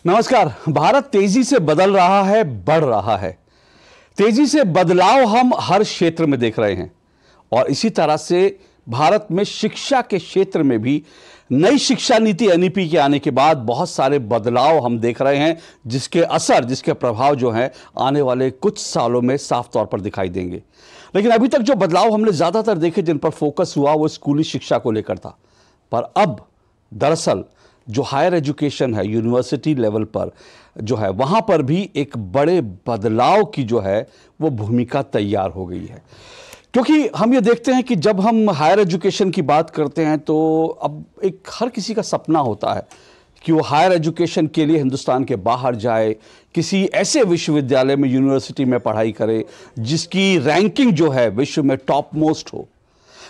नमस्कार। भारत तेजी से बदल रहा है, बढ़ रहा है। तेजी से बदलाव हम हर क्षेत्र में देख रहे हैं और इसी तरह से भारत में शिक्षा के क्षेत्र में भी नई शिक्षा नीति एनईपी के आने के बाद बहुत सारे बदलाव हम देख रहे हैं, जिसके असर, जिसके प्रभाव जो हैं आने वाले कुछ सालों में साफ तौर पर दिखाई देंगे। लेकिन अभी तक जो बदलाव हमने ज़्यादातर देखे, जिन पर फोकस हुआ, वो स्कूली शिक्षा को लेकर था। पर अब दरअसल जो हायर एजुकेशन है, यूनिवर्सिटी लेवल पर जो है, वहाँ पर भी एक बड़े बदलाव की जो है वो भूमिका तैयार हो गई है। क्योंकि हम ये देखते हैं कि जब हम हायर एजुकेशन की बात करते हैं तो अब एक हर किसी का सपना होता है कि वो हायर एजुकेशन के लिए हिंदुस्तान के बाहर जाए, किसी ऐसे विश्वविद्यालय में, यूनिवर्सिटी में पढ़ाई करे जिसकी रैंकिंग जो है विश्व में टॉप मोस्ट हो।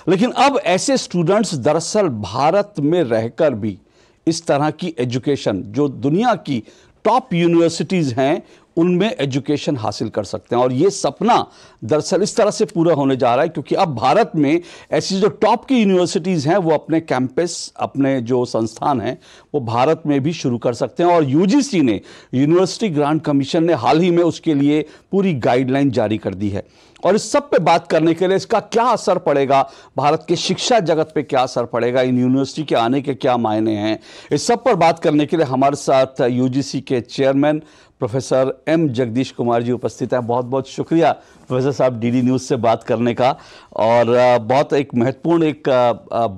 लेकिन अब ऐसे स्टूडेंट्स दरअसल भारत में रहकर भी इस तरह की एजुकेशन, जो दुनिया की टॉप यूनिवर्सिटीज़ हैं, उनमें एजुकेशन हासिल कर सकते हैं। और ये सपना दरअसल इस तरह से पूरा होने जा रहा है क्योंकि अब भारत में ऐसी जो टॉप की यूनिवर्सिटीज़ हैं वो अपने कैंपस, अपने जो संस्थान हैं, वो भारत में भी शुरू कर सकते हैं। और यूजीसी ने, यूनिवर्सिटी ग्रांट कमीशन ने हाल ही में उसके लिए पूरी गाइडलाइन जारी कर दी है। और इस सब पे बात करने के लिए, इसका क्या असर पड़ेगा, भारत के शिक्षा जगत पे क्या असर पड़ेगा, इन यूनिवर्सिटी के आने के क्या मायने हैं, इस सब पर बात करने के लिए हमारे साथ यूजीसी के chairman professor M Jagadish Kumar ji उपस्थित हैं। बहुत बहुत शुक्रिया प्रोफेसर साहब डीडी न्यूज़ से बात करने का। और बहुत एक महत्वपूर्ण एक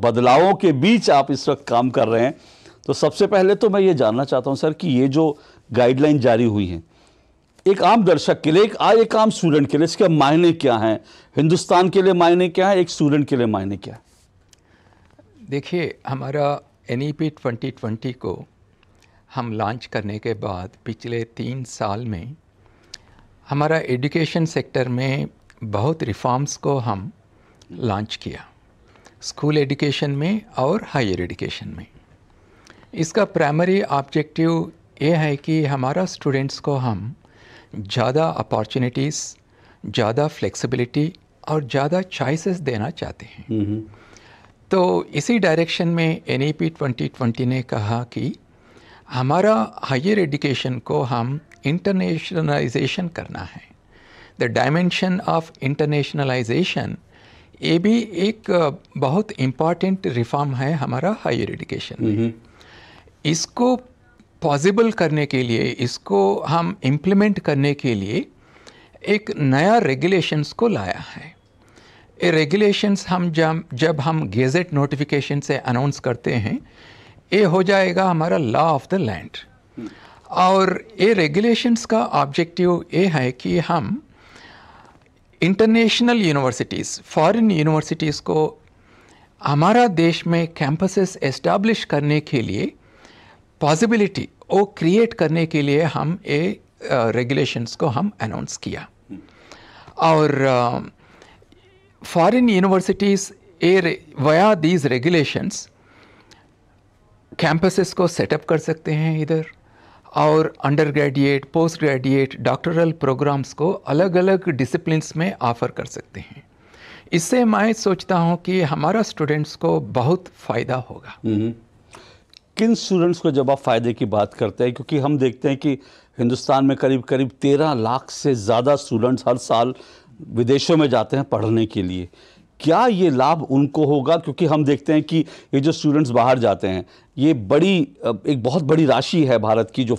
बदलावों के बीच आप इस वक्त काम कर रहे हैं। तो सबसे पहले तो मैं ये जानना चाहता हूँ सर कि ये जो गाइडलाइन जारी हुई हैं, एक आम दर्शक के लिए, एक आम स्टूडेंट के लिए इसके मायने क्या हैं? हिंदुस्तान के लिए मायने क्या है, एक स्टूडेंट के लिए मायने क्या है? देखिए, हमारा एनईपी 2020 को हम लॉन्च करने के बाद पिछले 3 साल में हमारा एजुकेशन सेक्टर में बहुत रिफॉर्म्स को हम लॉन्च किया, स्कूल एजुकेशन में और हायर एजुकेशन में। इसका प्राइमरी ऑब्जेक्टिव ये है कि हमारा स्टूडेंट्स को हम ज़्यादा अपॉर्चुनिटीज़, ज़्यादा फ्लेक्सिबिलिटी और ज़्यादा चॉइसेस देना चाहते हैं। तो इसी डायरेक्शन में एनईपी 2020 ने कहा कि हमारा हायर एजुकेशन को हम इंटरनेशनलाइजेशन करना है। द डायमेंशन ऑफ इंटरनेशनलाइजेशन, ये भी एक बहुत इम्पॉर्टेंट रिफॉर्म है हमारा हायर एजुकेशन में। इसको पॉसिबल करने के लिए, इसको हम इम्प्लीमेंट करने के लिए एक नया रेगुलेशंस को लाया है। ये रेगुलेशंस हम जब हम गेजेट नोटिफिकेशन से अनाउंस करते हैं, ये हो जाएगा हमारा लॉ ऑफ द लैंड। और ये रेगुलेशंस का ऑब्जेक्टिव ये है कि हम इंटरनेशनल यूनिवर्सिटीज़, फॉरेन यूनिवर्सिटीज़ को हमारा देश में कैंपसेस एस्टैब्लिश करने के लिए पॉसिबिलिटी वो क्रिएट करने के लिए हम ये रेगुलेशंस को हम अनाउंस किया। और foreign universities via these regulations campuses को सेटअप कर सकते हैं इधर, और undergraduate, postgraduate, doctoral programmes को अलग अलग डिसिप्लिन्स में ऑफ़र कर सकते हैं। इससे मैं सोचता हूँ कि हमारा स्टूडेंट्स को बहुत फ़ायदा होगा। किन स्टूडेंट्स को जब आप फ़ायदे की बात करते हैं, क्योंकि हम देखते हैं कि हिंदुस्तान में करीब करीब 13 लाख से ज़्यादा स्टूडेंट्स हर साल विदेशों में जाते हैं पढ़ने के लिए, क्या ये लाभ उनको होगा? क्योंकि हम देखते हैं कि ये जो स्टूडेंट्स बाहर जाते हैं, ये एक बहुत बड़ी राशि है भारत की, जो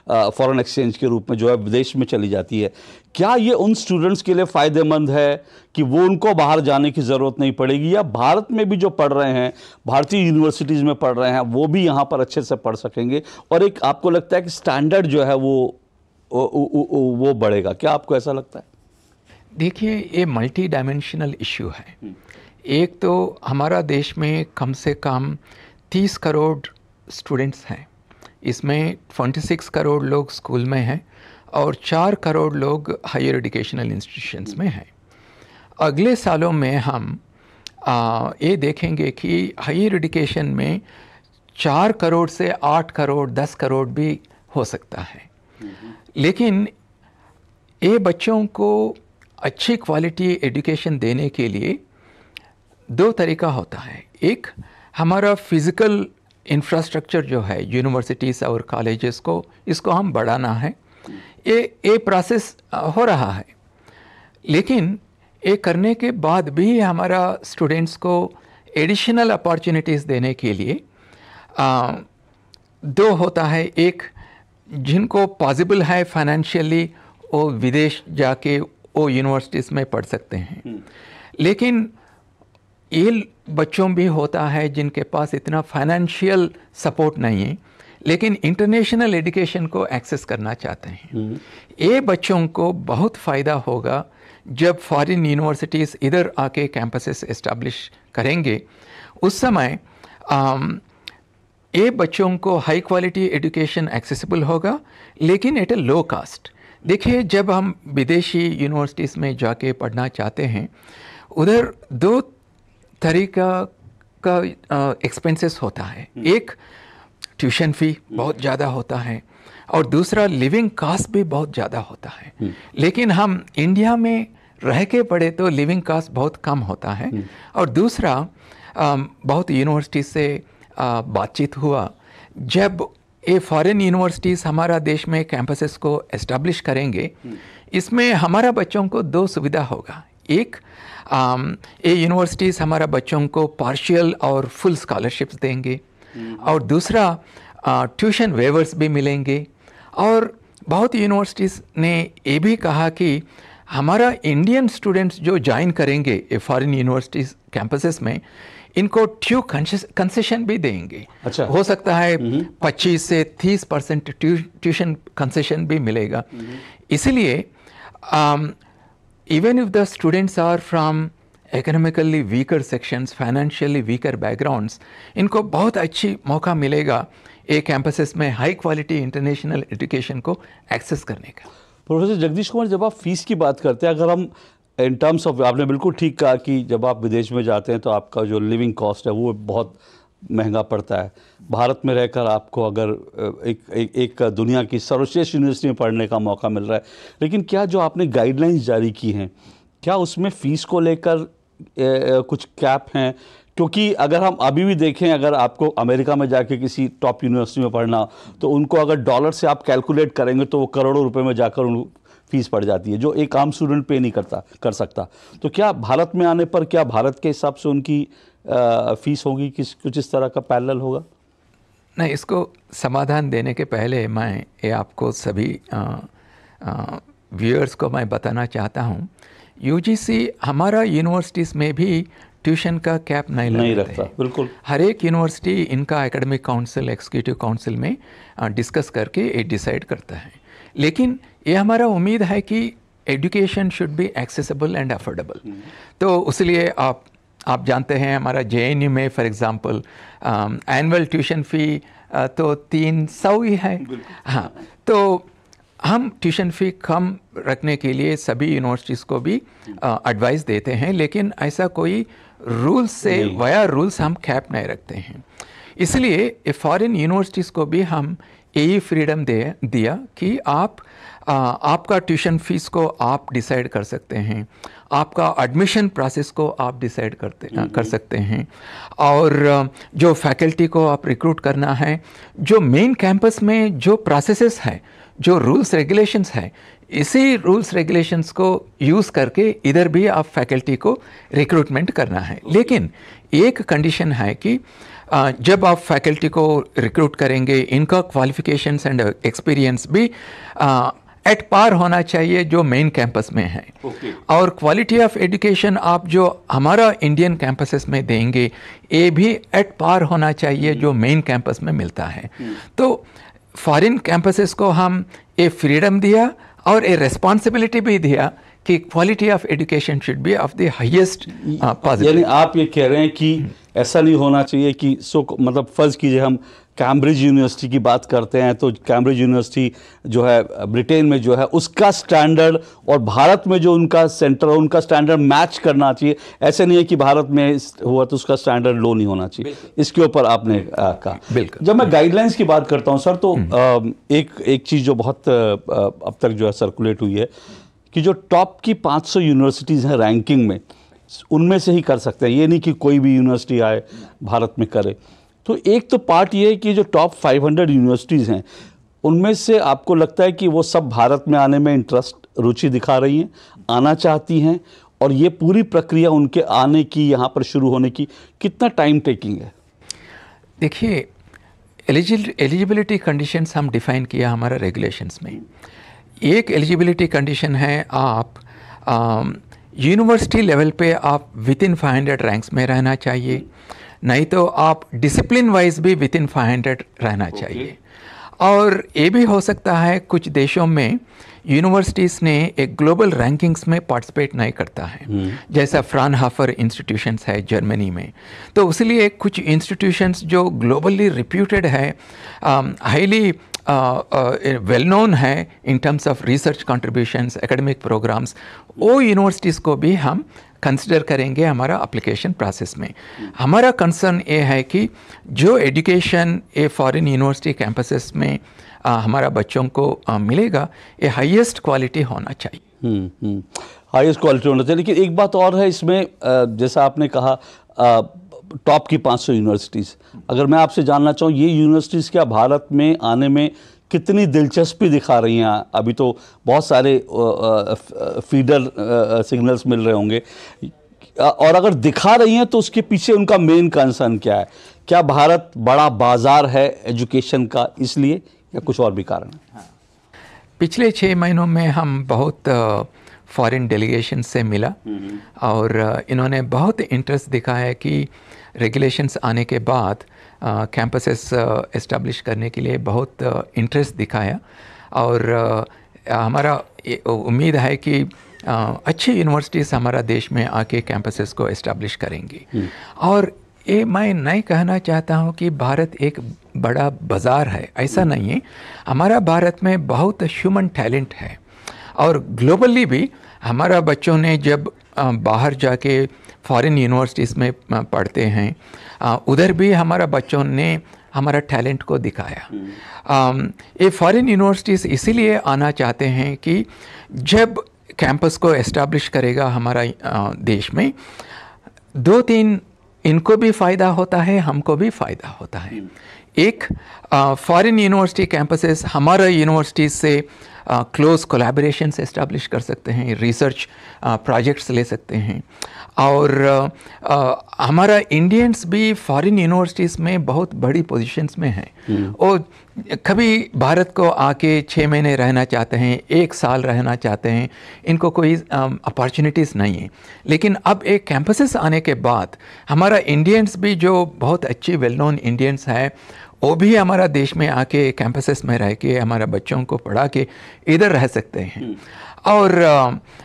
फॉरेन एक्सचेंज के रूप में जो है विदेश में चली जाती है। क्या ये उन स्टूडेंट्स के लिए फ़ायदेमंद है कि वो उनको बाहर जाने की ज़रूरत नहीं पड़ेगी, या भारत में भी जो पढ़ रहे हैं, भारतीय यूनिवर्सिटीज़ में पढ़ रहे हैं, वो भी यहाँ पर अच्छे से पढ़ सकेंगे और एक आपको लगता है कि स्टैंडर्ड जो है वो बढ़ेगा? क्या आपको ऐसा लगता है? देखिए, ये मल्टी डायमेंशनल इश्यू है। एक तो हमारा देश में कम से कम 30 करोड़ स्टूडेंट्स हैं, इसमें 26 करोड़ लोग स्कूल में हैं और 4 करोड़ लोग हायर एजुकेशनल इंस्टीट्यूशंस में हैं। अगले सालों में हम ये देखेंगे कि हायर एजुकेशन में 4 करोड़ से 8 करोड़, 10 करोड़ भी हो सकता है। लेकिन ये बच्चों को अच्छी क्वालिटी एजुकेशन देने के लिए 2 तरीका होता है। एक, हमारा फिज़िकल इंफ्रास्ट्रक्चर जो है यूनिवर्सिटीज़ और कॉलेजेस को, इसको हम बढ़ाना है। ये प्रोसेस हो रहा है, लेकिन ये करने के बाद भी हमारा स्टूडेंट्स को एडिशनल अपॉर्चुनिटीज़ देने के लिए दो होता है। एक, जिनको पॉसिबल है फाइनेंशियली वो विदेश जाके वो यूनिवर्सिटीज़ में पढ़ सकते हैं, लेकिन ये बच्चों भी होता है जिनके पास इतना फाइनेंशियल सपोर्ट नहीं है, लेकिन इंटरनेशनल एजुकेशन को एक्सेस करना चाहते हैं। ये बच्चों को बहुत फ़ायदा होगा जब फॉरेन यूनिवर्सिटीज़ इधर आके कैंपसेस एस्टैब्लिश करेंगे। उस समय ये बच्चों को हाई क्वालिटी एजुकेशन एक्सेसिबल होगा, लेकिन एट ए लो कास्ट। देखिए, जब हम विदेशी यूनिवर्सिटीज़ में जाके पढ़ना चाहते हैं, उधर दो तरीका का एक्सपेंसेस होता है। एक, ट्यूशन फ़ी बहुत ज़्यादा होता है, और दूसरा लिविंग कास्ट भी बहुत ज़्यादा होता है। लेकिन हम इंडिया में रह के पढ़े तो लिविंग कास्ट बहुत कम होता है। और दूसरा, बहुत यूनिवर्सिटी से बातचीत हुआ, जब ये फॉरेन यूनिवर्सिटीज़ हमारा देश में कैंपसेस को एस्टैब्लिश करेंगे, इसमें हमारा बच्चों को दो सुविधा होगा। एक, ये यूनिवर्सिटीज़ हमारा बच्चों को पार्शियल और फुल स्कॉलरशिप्स देंगे, और दूसरा ट्यूशन वेवर्स भी मिलेंगे। और बहुत यूनिवर्सिटीज़ ने ये भी कहा कि हमारा इंडियन स्टूडेंट्स जो ज्वाइन करेंगे ये फॉरेन यूनिवर्सिटीज़ कैंपसेस में, इनको ट्यू कंसेशन भी देंगे। अच्छा। हो सकता है 25 से 30% ट्यूशन कंसेशन भी मिलेगा। इसलिए even if the students are from economically weaker sections, financially weaker backgrounds, इनको बहुत अच्छी मौका मिलेगा एक कैंपसेस में हाई क्वालिटी इंटरनेशनल एजुकेशन को एक्सेस करने का। प्रोफेसर जगदीश कुमार, जब आप फीस की बात करते हैं, अगर हम इन टर्म्स ऑफ, आपने बिल्कुल ठीक कहा कि जब आप विदेश में जाते हैं तो आपका जो लिविंग कॉस्ट है वो बहुत महंगा पड़ता है। भारत में रहकर आपको अगर एक दुनिया की सर्वश्रेष्ठ यूनिवर्सिटी में पढ़ने का मौका मिल रहा है, लेकिन क्या जो आपने गाइडलाइंस जारी की हैं, क्या उसमें फ़ीस को लेकर कुछ कैप हैं? क्योंकि अगर हम अभी भी देखें, अगर आपको अमेरिका में जाके किसी टॉप यूनिवर्सिटी में पढ़ना, तो उनको अगर डॉलर से आप कैलकुलेट करेंगे तो वो करोड़ों रुपए में जाकर उन फीस पड़ जाती है, जो एक आम स्टूडेंट पे नहीं कर सकता। तो क्या भारत में आने पर, क्या भारत के हिसाब से उनकी फ़ीस होगी, कुछ इस तरह का पैरेलल होगा? नहीं, इसको समाधान देने के पहले मैं ये आपको सभी व्यूअर्स को मैं बताना चाहता हूँ, यूजीसी हमारा यूनिवर्सिटीज़ में भी ट्यूशन का कैप नहीं रखता। बिल्कुल, हर एक यूनिवर्सिटी इनका एकेडमिक काउंसिल, एग्जीक्यूटिव काउंसिल में डिस्कस करके ये डिसाइड करता है। लेकिन ये हमारा उम्मीद है कि education should be accessible and affordable. तो उसलिए आप जानते हैं, हमारा जेएनयू में for example annual tuition fee तो 300 ही है। हाँ, तो हम ट्यूशन फ़ी कम रखने के लिए सभी यूनिवर्सिटीज़ को भी एडवाइस देते हैं, लेकिन ऐसा कोई रूल्स से वाया रूल्स हम कैप नहीं रखते हैं। इसलिए फॉरेन यूनिवर्सिटीज़ को भी हम यही फ्रीडम दिया कि आपका ट्यूशन फ़ीस को आप डिसाइड कर सकते हैं, आपका एडमिशन प्रोसेस को आप डिसाइड कर सकते हैं, और जो फैकल्टी को आप रिक्रूट करना है, जो मेन कैंपस में जो प्रोसेसेस है, जो रूल्स रेगुलेशंस है, इसी रूल्स रेगुलेशंस को यूज़ करके इधर भी आप फैकल्टी को रिक्रूटमेंट करना है। लेकिन एक कंडीशन है कि जब आप फैकल्टी को रिक्रूट करेंगे, इनका क्वालिफिकेशंस एंड एक्सपीरियंस भी एट पार होना चाहिए जो मेन कैंपस में है। और क्वालिटी ऑफ एजुकेशन आप जो हमारा इंडियन कैंपसेस में देंगे, ये भी एट पार होना चाहिए जो मेन कैंपस में मिलता है। तो फॉरेन कैंपसेस को हम ये फ्रीडम दिया और ये रिस्पॉन्सिबिलिटी भी दिया कि quality of education should be of the highest positive. यानी आप ये कह रहे हैं कि ऐसा नहीं होना चाहिए कि मतलब फ़र्ज़ कीजिए हम कैम्ब्रिज यूनिवर्सिटी की बात करते हैं, तो कैम्ब्रिज यूनिवर्सिटी जो है ब्रिटेन में जो है उसका स्टैंडर्ड और भारत में जो उनका सेंटर है उनका स्टैंडर्ड मैच करना चाहिए। ऐसे नहीं है कि भारत में हुआ तो उसका स्टैंडर्ड लो नहीं होना चाहिए। इसके ऊपर आपने कहा। बिल्कुल। जब मैं गाइडलाइंस की बात करता हूँ सर, तो एक चीज़ जो बहुत अब तक जो है सर्कुलेट हुई है कि जो टॉप की 500 यूनिवर्सिटीज़ हैं रैंकिंग में, उनमें से ही कर सकते हैं, ये नहीं कि कोई भी यूनिवर्सिटी आए भारत में करे। तो एक तो पार्ट ये है कि जो टॉप 500 यूनिवर्सिटीज़ हैं उनमें से आपको लगता है कि वो सब भारत में आने में रुचि दिखा रही हैं, आना चाहती हैं, और ये पूरी प्रक्रिया उनके आने की, यहाँ पर शुरू होने की कितना टाइम टेकिंग है? देखिए, एलिजिबिलिटी कंडीशंस हम डिफ़ाइन किया हमारा रेगुलेशंस में। एक एलिजिबिलिटी कंडीशन है, आप यूनिवर्सिटी लेवल पे आप विद इन 500 रैंक्स में रहना चाहिए, नहीं तो आप डिसिप्लिन वाइज भी विद इन 500 रहना चाहिए। और ये भी हो सकता है कुछ देशों में यूनिवर्सिटीज़ ने एक ग्लोबल रैंकिंग्स में पार्टिसिपेट नहीं करता है, जैसा फ्राउनहोफर इंस्टीट्यूशंस है जर्मनी में। तो इसलिए कुछ इंस्टीट्यूशंस जो ग्लोबली रिप्यूटेड है, हाईली वेल नोन है in terms of research contributions, academic programmes, वो यूनिवर्सिटीज़ को भी हम कंसिडर करेंगे हमारा एप्लीकेशन प्रोसेस में। हमारा कंसर्न ये है कि जो एजुकेशन ये फॉरेन यूनिवर्सिटी कैंपसेस में हमारा बच्चों को मिलेगा, ये हाईएस्ट क्वालिटी होना चाहिए। हाईएस्ट क्वालिटी होना चाहिए। लेकिन एक बात और है इसमें, जैसा आपने कहा टॉप की 500 यूनिवर्सिटीज़, अगर मैं आपसे जानना चाहूँ, ये यूनिवर्सिटीज़ क्या भारत में आने में कितनी दिलचस्पी दिखा रही हैं? अभी तो बहुत सारे फीडर सिग्नल्स मिल रहे होंगे, और अगर दिखा रही हैं तो उसके पीछे उनका मेन कंसर्न क्या है? क्या भारत बड़ा बाजार है एजुकेशन का इसलिए, या कुछ और भी कारण है? पिछले 6 महीनों में हम बहुत फॉरेन डेलीगेशन से मिला, और इन्होंने बहुत इंटरेस्ट दिखाया कि रेगुलेशंस आने के बाद कैंपसेस एस्टेब्लिश करने के लिए बहुत इंटरेस्ट दिखाया। और हमारा उम्मीद है कि अच्छी यूनिवर्सिटीज़ हमारा देश में आके कैंपसेस को एस्टेब्लिश करेंगी। और ये मैं नहीं कहना चाहता हूँ कि भारत एक बड़ा बाज़ार है, ऐसा नहीं है। हमारा भारत में बहुत ह्यूमन टैलेंट है, और ग्लोबली भी हमारा बच्चों ने जब बाहर जाके फॉरेन यूनिवर्सिटीज़ में पढ़ते हैं, उधर भी हमारा बच्चों ने हमारा टैलेंट को दिखाया। ये फॉरेन यूनिवर्सिटीज़ इसीलिए आना चाहते हैं कि जब कैंपस को एस्टैब्लिश करेगा हमारा देश में, 2-3 इनको भी फ़ायदा होता है, हमको भी फ़ायदा होता है। एक, फॉरेन यूनिवर्सिटी कैंपसेस हमारा यूनिवर्सिटीज़ से क्लोज कोलैबोरेशंस एस्टैब्लिश कर सकते हैं, रिसर्च प्रोजेक्ट्स ले सकते हैं। और हमारा इंडियंस भी फॉरेन यूनिवर्सिटीज़ में बहुत बड़ी पोजीशंस में हैं। और कभी भारत को आके 6 महीने रहना चाहते हैं, 1 साल रहना चाहते हैं, इनको कोई अपॉर्चुनिटीज़ नहीं है। लेकिन अब एक कैंपसेस आने के बाद हमारा इंडियंस भी जो बहुत अच्छी वेल नोन इंडियंस है, वो भी हमारा देश में आके कैंपसेस में रह के हमारा बच्चों को पढ़ा के इधर रह सकते हैं। और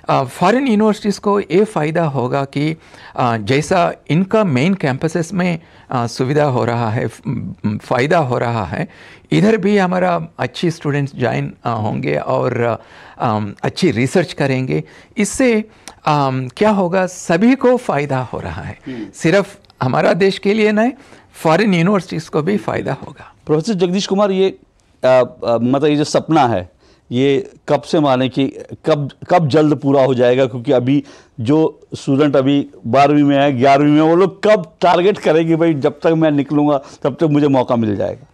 फॉरेन यूनिवर्सिटीज़ को ये फ़ायदा होगा कि जैसा इनका मेन कैंपसेस में सुविधा हो रहा है, फ़ायदा हो रहा है, इधर भी हमारा अच्छी स्टूडेंट्स ज्वाइन होंगे और अच्छी रिसर्च करेंगे। इससे क्या होगा, सभी को फ़ायदा हो रहा है, सिर्फ हमारा देश के लिए नहीं, फॉरेन यूनिवर्सिटीज़ को भी फ़ायदा होगा। प्रोफेसर जगदीश कुमार, ये मतलब ये जो सपना है, ये कब से माने कि कब जल्द पूरा हो जाएगा? क्योंकि अभी जो स्टूडेंट अभी 12वीं में है, 11वीं में, वो लोग कब टारगेट करेंगे भाई जब तक मैं निकलूँगा तब तक मुझे मौका मिल जाएगा?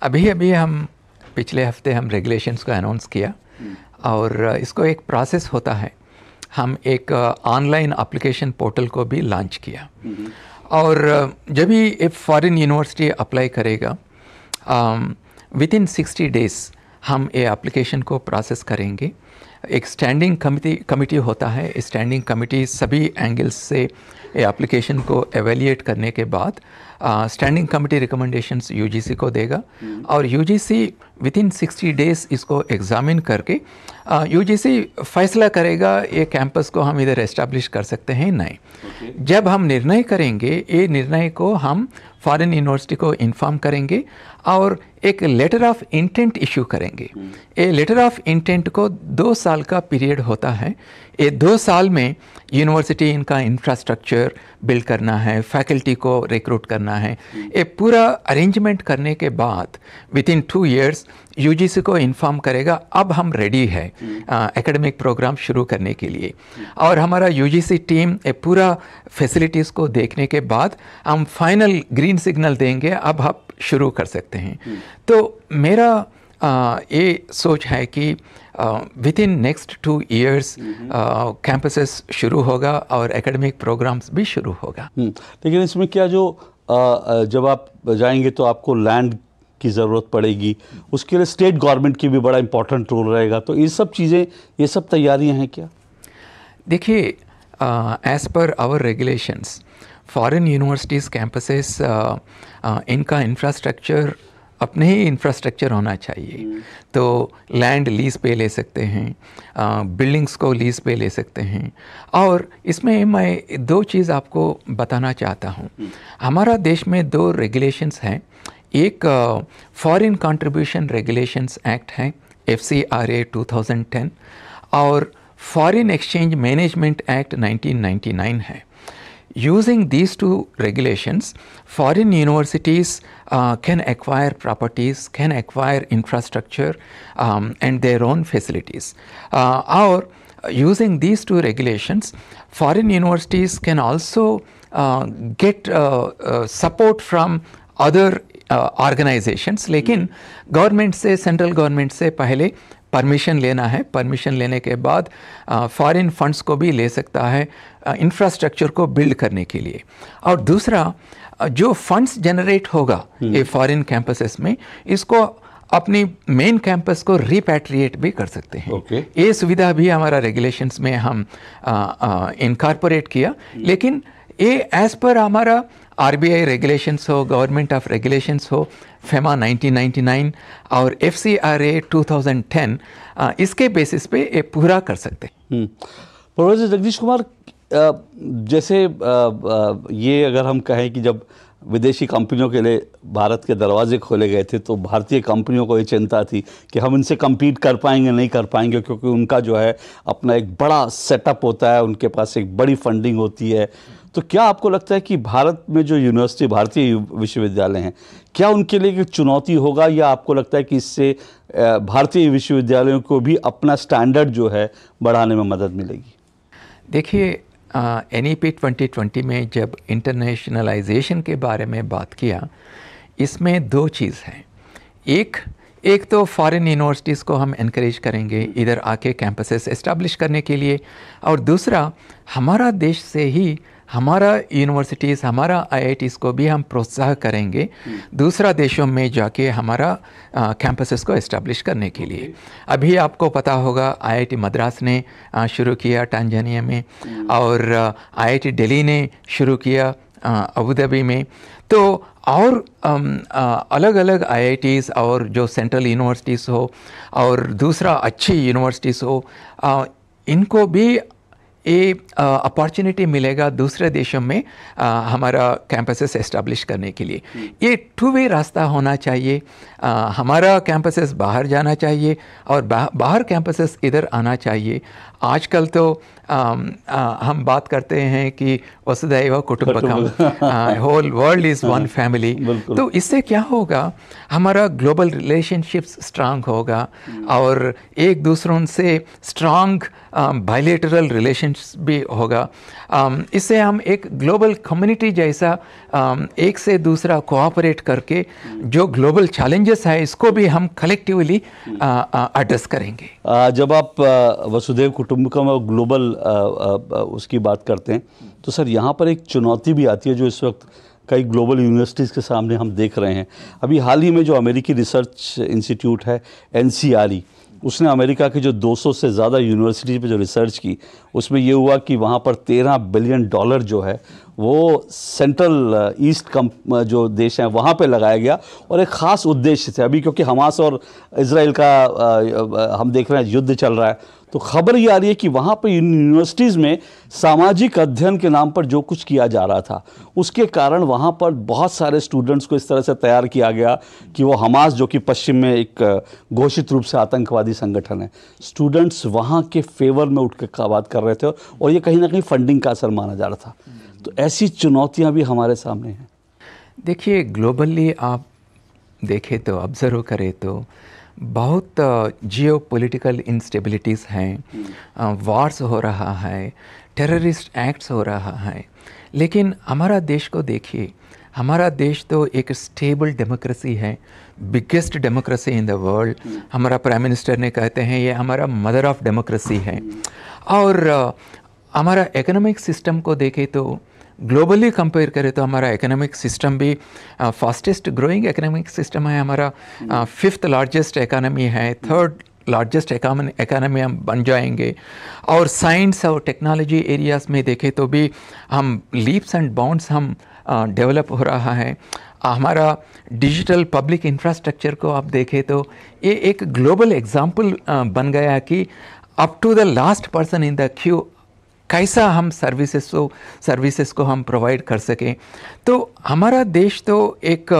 अभी हम पिछले हफ्ते हम रेगुलेशंस को अनाउंस किया, और इसको एक प्रोसेस होता है। हम एक ऑनलाइन एप्लीकेशन पोर्टल को भी लॉन्च किया, और जब भी एक फॉरेन यूनिवर्सिटी अप्लाई करेगा, विद इन 60 डेज़ हम ये एप्लीकेशन को प्रोसेस करेंगे। एक स्टैंडिंग कमिटी होता है, स्टैंडिंग कमिटी सभी एंगल्स से ये एप्लीकेशन को एवेल्यूएट करने के बाद स्टैंडिंग कमिटी रिकमेंडेशंस यूजीसी को देगा, और यूजीसी विद इन 60 डेज़ इसको एग्जामिन करके यूजीसी फैसला करेगा ये कैंपस को हम इधर एस्टैब्लिश कर सकते हैं नहीं। जब हम निर्णय करेंगे, ये निर्णय को हम फॉरेन यूनिवर्सिटी को इन्फॉर्म करेंगे और एक लेटर ऑफ इंटेंट इशू करेंगे। ये लेटर ऑफ इंटेंट को 2 साल का पीरियड होता है। ये 2 साल में यूनिवर्सिटी इनका इंफ्रास्ट्रक्चर बिल्ड करना है, फैकल्टी को रिक्रूट करना करना है, ये पूरा अरेंजमेंट करने के बाद विद इन 2 years यूजीसी को इन्फॉर्म करेगा अब हम रेडी है एकेडमिक प्रोग्राम शुरू करने के लिए। और हमारा यूजीसी टीम ये पूरा फैसिलिटीज़ को देखने के बाद हम फाइनल ग्रीन सिग्नल देंगे, अब आप शुरू कर सकते हैं। तो मेरा ये सोच है कि with in next 2 years campuses शुरू होगा और एकेडमिक प्रोग्राम्स भी शुरू होगा। लेकिन इसमें क्या जो जब आप जाएंगे तो आपको लैंड की ज़रूरत पड़ेगी, उसके लिए स्टेट गवर्नमेंट की भी बड़ा इंपॉर्टेंट रोल रहेगा, तो ये सब चीज़ें, ये सब तैयारियां हैं क्या? देखिए, as per our regulations foreign universities campuses इनका इंफ्रास्ट्रक्चर अपने ही इंफ्रास्ट्रक्चर होना चाहिए। तो लैंड लीज पे ले सकते हैं, बिल्डिंग्स को लीज पे ले सकते हैं। और इसमें मैं 2 चीज़ आपको बताना चाहता हूँ। हमारा देश में 2 रेगुलेशंस हैं। एक फॉरेन कंट्रीब्यूशन रेगुलेशंस एक्ट है FCRA 2010 और फॉरेन एक्सचेंज मैनेजमेंट एक्ट 1999 है। Using these 2 regulations, foreign universities can acquire properties, can acquire infrastructure and their own facilities. Or using these 2 regulations, foreign universities can also get support from other organizations. लेकिन government से, central government से पहले permission लेना है। Permission लेने के बाद foreign funds को भी ले सकता है इंफ्रास्ट्रक्चर को बिल्ड करने के लिए। और दूसरा, जो फंड्स जनरेट होगा ये फॉरेन कैंपसेस में, इसको अपनी मेन कैंपस को रिपैट्रिएट भी कर सकते हैं। ये सुविधा भी हमारा रेगुलेशंस में हम इनकॉर्पोरेट किया। लेकिन ये एज पर हमारा RBI रेगुलेशंस हो, गवर्नमेंट ऑफ रेगुलेशंस हो, FEMA 1999 और FCRA 2010, इसके बेसिस पे ये पूरा कर सकते हैं। प्रोफेसर जगदीश कुमार, जैसे ये अगर हम कहें कि जब विदेशी कंपनियों के लिए भारत के दरवाजे खोले गए थे तो भारतीय कंपनियों को ये चिंता थी कि हम इनसे कम्पीट कर पाएंगे नहीं कर पाएंगे, क्योंकि उनका जो है अपना एक बड़ा सेटअप होता है, उनके पास एक बड़ी फंडिंग होती है। तो क्या आपको लगता है कि भारत में जो यूनिवर्सिटी, भारतीय विश्वविद्यालय हैं, क्या उनके लिए एक चुनौती होगा, या आपको लगता है कि इससे भारतीय विश्वविद्यालयों को भी अपना स्टैंडर्ड जो है बढ़ाने में मदद मिलेगी? देखिए, NEP 2020 में जब इंटरनेशनलाइजेशन के बारे में बात किया, इसमें 2 चीज़ हैं। एक तो फॉरेन यूनिवर्सिटीज़ को हम इनकरेज करेंगे इधर आके कैंपसेस एस्टैब्लिश करने के लिए, और दूसरा, हमारा देश से ही हमारा यूनिवर्सिटीज़, हमारा IITs को भी हम प्रोत्साहन करेंगे दूसरा देशों में जाके हमारा कैंपसेस को एस्टैब्लिश करने के लिए। अभी आपको पता होगा IIT मद्रास ने शुरू किया टांजानिया में, और IIT दिल्ली ने शुरू किया अबू धाबी में। तो और अलग अलग IITs और जो सेंट्रल यूनिवर्सिटीज़ हो और दूसरा अच्छी यूनिवर्सिटीज़ हो, इनको भी ये अपॉर्चुनिटी मिलेगा दूसरे देशों में हमारा कैंपसेस एस्टैब्लिश करने के लिए। ये 2 वे रास्ता होना चाहिए। हमारा कैंपसेस बाहर जाना चाहिए और बाहर कैंपसेस इधर आना चाहिए। आजकल तो हम बात करते हैं कि वसुधैव कुटुंबकम, whole world is one family. तो इससे क्या होगा, हमारा ग्लोबल रिलेशनशिप्स स्ट्रांग होगा और एक दूसरों से स्ट्रांग बायलैटरल रिलेशंस भी होगा। इससे हम एक ग्लोबल कम्युनिटी जैसा एक से दूसरा कोऑपरेट करके जो ग्लोबल चैलेंजेस है इसको भी हम कलेक्टिवली एड्रेस करेंगे। जब आप वसुधैव कुटुंबकम और ग्लोबल उसकी बात करते हैं तो सर यहाँ पर एक चुनौती भी आती है जो इस वक्त कई ग्लोबल यूनिवर्सिटीज़ के सामने हम देख रहे हैं। अभी हाल ही में जो अमेरिकी रिसर्च इंस्टीट्यूट है NCRE, उसने अमेरिका के जो 200 से ज़्यादा यूनिवर्सिटी पे जो रिसर्च की, उसमें ये हुआ कि वहाँ पर $13 बिलियन जो है वो सेंट्रल ईस्ट जो देश हैं वहाँ पे लगाया गया, और एक ख़ास उद्देश्य से। अभी क्योंकि हमास और इजराइल का हम देख रहे हैं युद्ध चल रहा है, तो खबर ये आ रही है कि वहाँ पर यूनिवर्सिटीज़ में सामाजिक अध्ययन के नाम पर जो कुछ किया जा रहा था, उसके कारण वहाँ पर बहुत सारे स्टूडेंट्स को इस तरह से तैयार किया गया कि वो हमास, जो कि पश्चिम में एक घोषित रूप से आतंकवादी संगठन है, स्टूडेंट्स वहाँ के फेवर में उठ के बात कर रहे थे, और ये कहीं ना कहीं फंडिंग का असर माना जा रहा था। तो ऐसी चुनौतियाँ भी हमारे सामने हैं। देखिए, ग्लोबली आप देखें तो, ऑब्ज़र्व करें तो बहुत जियो पॉलिटिकल इंस्टेबिलिटीज़ हैं, वार्स हो रहा है, टेररिस्ट एक्ट्स हो रहा है। लेकिन हमारा देश को देखिए, हमारा देश तो एक स्टेबल डेमोक्रेसी है, biggest democracy in the world. हमारा प्राइम मिनिस्टर ने कहते हैं ये हमारा मदर ऑफ डेमोक्रेसी है। और हमारा इकोनॉमिक सिस्टम को देखें तो ग्लोबली कंपेयर करें तो हमारा इकोनॉमिक सिस्टम भी फास्टेस्ट ग्रोइंग इकोनॉमिक सिस्टम है। हमारा 5th लार्जेस्ट इकोनॉमी है, 3rd लार्जेस्ट इकोनॉमी हम बन जाएंगे। और साइंस और टेक्नोलॉजी एरियाज़ में देखें तो भी हम लीप्स एंड बाउंड्स हम डेवलप हो रहा है। हमारा डिजिटल पब्लिक इंफ्रास्ट्रक्चर को आप देखें तो ये एक ग्लोबल एग्जाम्पल बन गया कि up to the last person in the queue कैसा हम सर्विसेज को हम प्रोवाइड कर सकें। तो हमारा देश तो एक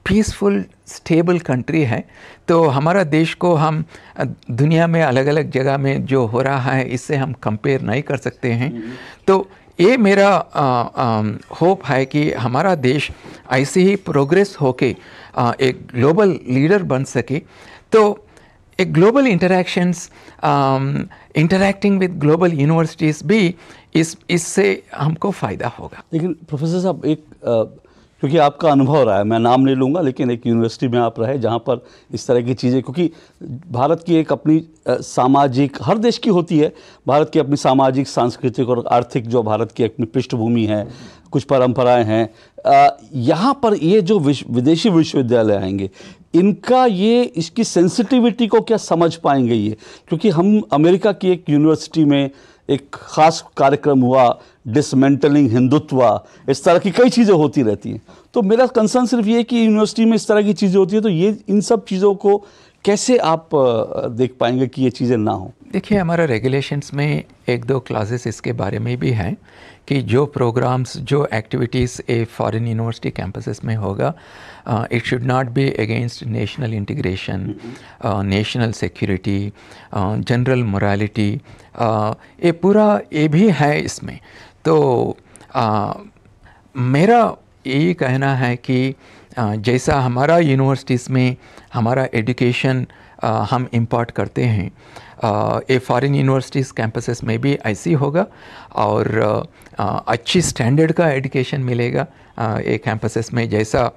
पीसफुल स्टेबल कंट्री है। तो हमारा देश को हम दुनिया में अलग अलग जगह में जो हो रहा है इससे हम कंपेयर नहीं कर सकते हैं। तो ये मेरा होप है कि हमारा देश ऐसे ही प्रोग्रेस होके एक ग्लोबल लीडर बन सके। तो एक global interactions, interacting with global universities भी इससे हमको फ़ायदा होगा। लेकिन प्रोफेसर साहब, एक क्योंकि आपका अनुभव रहा है, मैं नाम नहीं लूँगा, लेकिन एक यूनिवर्सिटी में आप रहे जहाँ पर इस तरह की चीज़ें, क्योंकि भारत की एक अपनी सामाजिक, हर देश की होती है, भारत की अपनी सामाजिक, सांस्कृतिक और आर्थिक जो भारत की अपनी पृष्ठभूमि है, कुछ परंपराएं हैं। यहाँ पर ये जो विदेशी विश्वविद्यालय आएंगे, इनका ये इसकी सेंसिटिविटी को क्या समझ पाएंगे ये? क्योंकि हम अमेरिका की एक यूनिवर्सिटी में एक ख़ास कार्यक्रम हुआ, डिसमेंटलिंग हिंदुत्व, इस तरह की कई चीज़ें होती रहती हैं। तो मेरा कंसर्न सिर्फ ये है कि यूनिवर्सिटी में इस तरह की चीज़ें होती हैं, तो ये इन सब चीज़ों को कैसे आप देख पाएंगे कि ये चीज़ें ना हो? देखिए, हमारा रेगुलेशंस में 1-2 क्लासेस इसके बारे में भी हैं कि जो प्रोग्राम्स, जो activities a foreign university campuses में होगा, it should not be against national integration, national security, general morality, ये पूरा ये भी है इसमें। तो मेरा यही कहना है कि जैसा हमारा यूनिवर्सिटीज़ में हमारा एजुकेशन हम इम्पार्ट करते हैं, ए फॉरेन यूनिवर्सिटीज़ कैंपसेस में भी ऐसी होगा और अच्छी स्टैंडर्ड का एजुकेशन मिलेगा ए कैंपसेस में, जैसा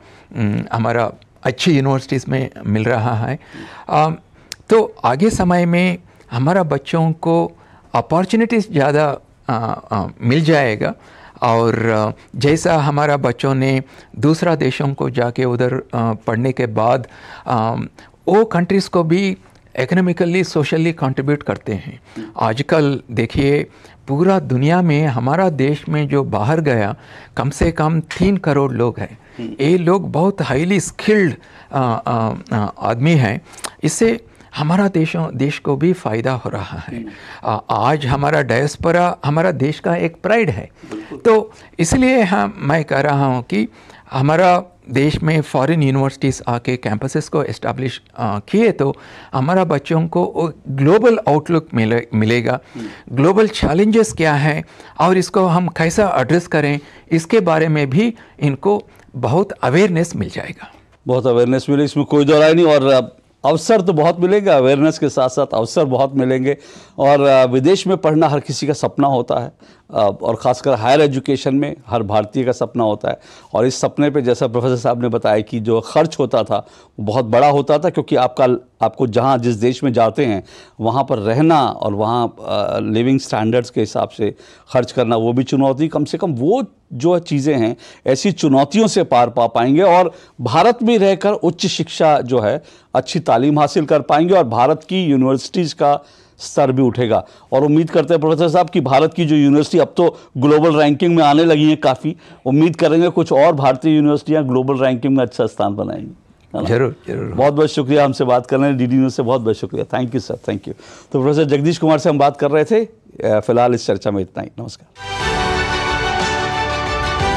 हमारा अच्छी यूनिवर्सिटीज़ में मिल रहा है। तो आगे समय में हमारा बच्चों को अपॉर्चुनिटीज़ ज़्यादा मिल जाएगा। और जैसा हमारा बच्चों ने दूसरा देशों को जाके उधर पढ़ने के बाद वो कंट्रीज़ को भी इकोनॉमिकली, सोशली कंट्रीब्यूट करते हैं। आजकल देखिए, पूरा दुनिया में हमारा देश में जो बाहर गया कम से कम 3 करोड़ लोग हैं। ये लोग बहुत हाईली स्किल्ड आदमी हैं। इससे हमारा देश को भी फ़ायदा हो रहा है। आज हमारा डायस्पोरा हमारा देश का एक प्राइड है। तो इसलिए मैं कह रहा हूँ कि हमारा देश में फॉरेन यूनिवर्सिटीज़ आके कैंपसेस को इस्टेब्लिश किए तो हमारा बच्चों को ग्लोबल आउटलुक मिलेगा। ग्लोबल चैलेंजेस क्या हैं और इसको हम कैसा एड्रेस करें, इसके बारे में भी इनको बहुत अवेयरनेस मिल जाएगा। बहुत अवेयरनेस मिले, इसमें कोई दो राय नहीं। और अवसर तो बहुत मिलेगा, अवेयरनेस के साथ साथ अवसर बहुत मिलेंगे। और विदेश में पढ़ना हर किसी का सपना होता है, और ख़ासकर हायर एजुकेशन में हर भारतीय का सपना होता है। और इस सपने पे जैसा प्रोफेसर साहब ने बताया कि जो खर्च होता था वो बहुत बड़ा होता था, क्योंकि आपको जहाँ जिस देश में जाते हैं वहाँ पर रहना और वहाँ लिविंग स्टैंडर्ड्स के हिसाब से खर्च करना, वो भी चुनौती। कम से कम वो जो चीज़ें हैं ऐसी चुनौतियों से पार पा पाएंगे और भारत में रहकर उच्च शिक्षा जो है, अच्छी तालीम हासिल कर पाएंगे और भारत की यूनिवर्सिटीज़ का स्तर भी उठेगा। और उम्मीद करते हैं प्रोफेसर साहब कि भारत की जो यूनिवर्सिटी अब तो ग्लोबल रैंकिंग में आने लगी हैं काफ़ी, उम्मीद करेंगे कुछ और भारतीय यूनिवर्सिटियां ग्लोबल रैंकिंग में अच्छा स्थान बनाएंगी। जरूर जरूर। बहुत बहुत शुक्रिया हमसे बात करने, डीडी न्यूज़ से बहुत बहुत शुक्रिया। Thank you sir, thank you. तो प्रोफेसर जगदीश कुमार से हम बात कर रहे थे। फिलहाल इस चर्चा में इतना ही। नमस्कार।